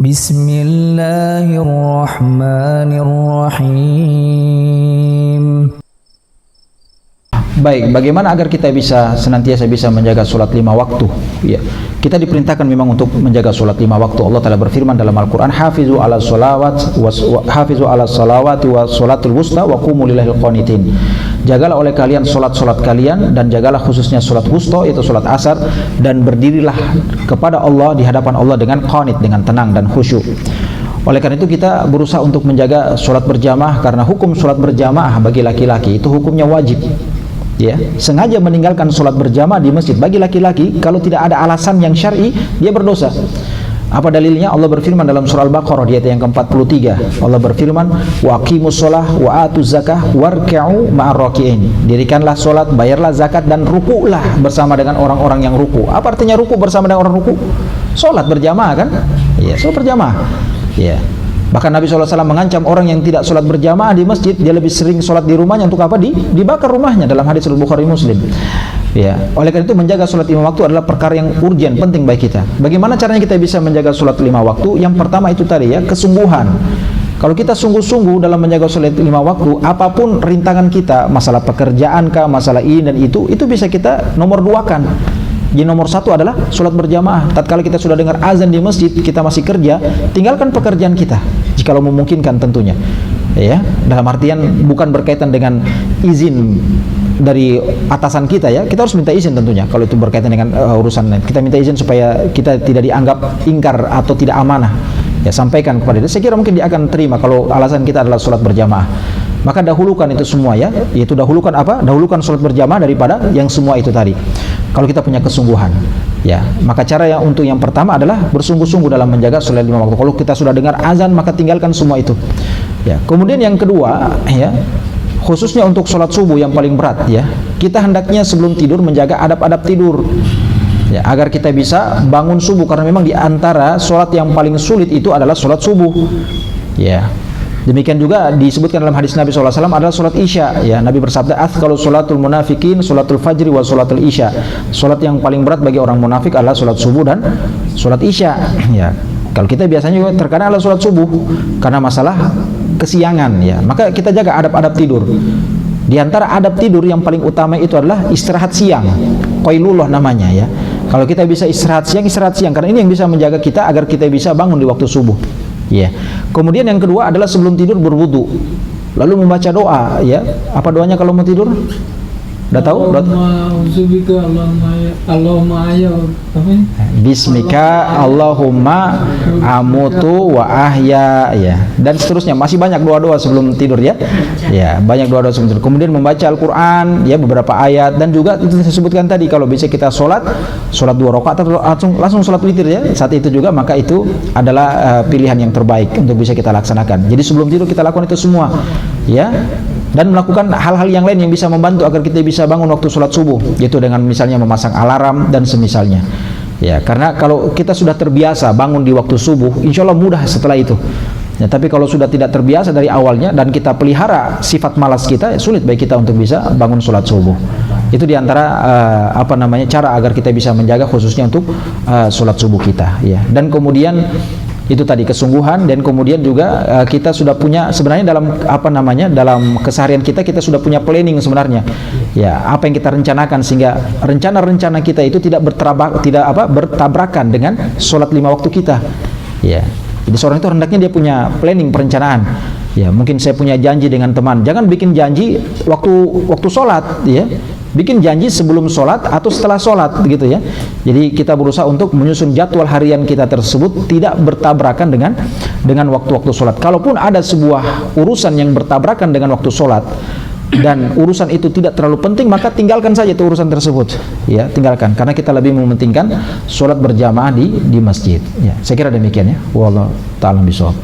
Bismillahirrahmanirrahim. Baik, bagaimana agar kita senantiasa bisa menjaga sholat 5 waktu? Ya, kita diperintahkan memang untuk menjaga sholat 5 waktu. Allah Ta'ala berfirman dalam Al-Quran, Hafizu ala salawati wa sholatul wusta wa qumu lillahil qanitin. Jagalah oleh kalian sholat-sholat kalian, dan jagalah khususnya sholat wusta, yaitu sholat asar, dan berdirilah kepada Allah di hadapan Allah dengan qanit, dengan tenang dan khusyuk. Oleh karena itu kita berusaha untuk menjaga sholat berjamaah, karena hukum sholat berjamaah bagi laki-laki itu hukumnya wajib. Ya, sengaja meninggalkan sholat berjamaah di masjid bagi laki-laki, kalau tidak ada alasan yang syar'i, dia berdosa. Apa dalilnya? Allah berfirman dalam surah Al-Baqarah di ayat yang ke-43. Allah berfirman, wa aqimus sholah wa atuz zakah warka'u ma'ar raki'in. Dirikanlah sholat, bayarlah zakat, dan ruku'lah bersama dengan orang-orang yang ruku'. Apa artinya ruku' bersama dengan orang ruku'? Sholat berjamaah kan? Ya, sholat berjamaah. Ya. Bahkan Nabi SAW mengancam orang yang tidak sholat berjamaah di masjid, dia lebih sering sholat di rumahnya. Untuk apa? Dibakar rumahnya, dalam hadis Bukhari Muslim. Ya, oleh karena itu menjaga sholat 5 waktu adalah perkara yang urgen, penting bagi kita. Bagaimana caranya kita bisa menjaga sholat 5 waktu? Yang pertama itu tadi ya, kesungguhan. Kalau kita sungguh-sungguh dalam menjaga sholat 5 waktu, apapun rintangan kita, masalah pekerjaan kah, masalah ini dan itu bisa kita nomor 2-kan. Jadi nomor 1 adalah sholat berjamaah. Tatkala kita sudah dengar azan di masjid, kita masih kerja, tinggalkan pekerjaan kita, jikalau memungkinkan tentunya. Ya, dalam artian bukan berkaitan dengan izin dari atasan kita ya, kita harus minta izin tentunya. Kalau itu berkaitan dengan urusan lain, kita minta izin supaya kita tidak dianggap ingkar atau tidak amanah. Ya, sampaikan kepada dia. Saya kira mungkin dia akan terima kalau alasan kita adalah sholat berjamaah. Maka dahulukan itu semua ya, yaitu dahulukan apa? Dahulukan sholat berjamaah daripada yang semua itu tadi. Kalau kita punya kesungguhan, ya, maka cara untuk yang pertama adalah bersungguh-sungguh dalam menjaga sholat 5 waktu. Kalau kita sudah dengar azan, maka tinggalkan semua itu. Ya, kemudian yang kedua, ya, khususnya untuk sholat subuh yang paling berat, ya, kita hendaknya sebelum tidur menjaga adab-adab tidur. Ya, agar kita bisa bangun subuh, karena memang di antara sholat yang paling sulit itu adalah sholat subuh. Ya. Demikian juga disebutkan dalam hadis Nabi SAW adalah sholat isya. Ya, Nabi bersabda, "Athqalu sholatul munafikin sholatul fajri wa sholatul isya." Sholat yang paling berat bagi orang munafik adalah sholat subuh dan sholat isya. Ya, kalau kita biasanya juga terkadang adalah sholat subuh karena masalah kesiangan. Ya, maka kita jaga adab-adab tidur. Di antara adab tidur yang paling utama itu adalah istirahat siang, qailullah namanya ya. Kalau kita bisa istirahat siang karena ini yang bisa menjaga kita agar kita bisa bangun di waktu subuh. Ya. Kemudian yang kedua adalah sebelum tidur berwudu, lalu membaca doa. Ya, apa doanya kalau mau tidur? Udah tahu? Allahumma Bismika Allahumma amutu wa ahya, ya, dan seterusnya. Masih banyak doa-doa sebelum tidur ya. Ya, banyak doa-doa sebelum tidur. Kemudian membaca Al-Qur'an ya, beberapa ayat, dan juga itu saya sebutkan tadi kalau bisa kita sholat 2 rakaat atau langsung sholat witir ya. Saat itu juga maka itu adalah pilihan yang terbaik untuk bisa kita laksanakan. Jadi sebelum tidur kita lakukan itu semua ya. Dan melakukan hal-hal yang lain yang bisa membantu agar kita bisa bangun waktu sholat subuh, yaitu dengan misalnya memasang alarm dan semisalnya. Ya, karena kalau kita sudah terbiasa bangun di waktu subuh, insya Allah mudah setelah itu. Ya, tapi kalau sudah tidak terbiasa dari awalnya dan kita pelihara sifat malas kita, ya sulit bagi kita untuk bisa bangun sholat subuh. Itu diantara cara agar kita bisa menjaga khususnya untuk sholat subuh kita. Ya, dan kemudian itu tadi kesungguhan, dan kemudian juga kita sudah punya sebenarnya dalam keseharian kita sudah punya planning sebenarnya ya, apa yang kita rencanakan sehingga rencana-rencana kita itu tidak bertabrakan dengan sholat 5 waktu kita ya. Jadi seorang itu hendaknya dia punya planning, perencanaan ya. Mungkin saya punya janji dengan teman, jangan bikin janji waktu sholat ya, bikin janji sebelum sholat atau setelah sholat begitu ya. Jadi kita berusaha untuk menyusun jadwal harian kita tersebut tidak bertabrakan dengan waktu-waktu sholat. Kalaupun ada sebuah urusan yang bertabrakan dengan waktu sholat dan urusan itu tidak terlalu penting, maka tinggalkan saja itu urusan tersebut ya, tinggalkan, karena kita lebih mementingkan sholat berjamaah di masjid ya. Saya kira demikian ya. Wallahu ta'ala bishawab.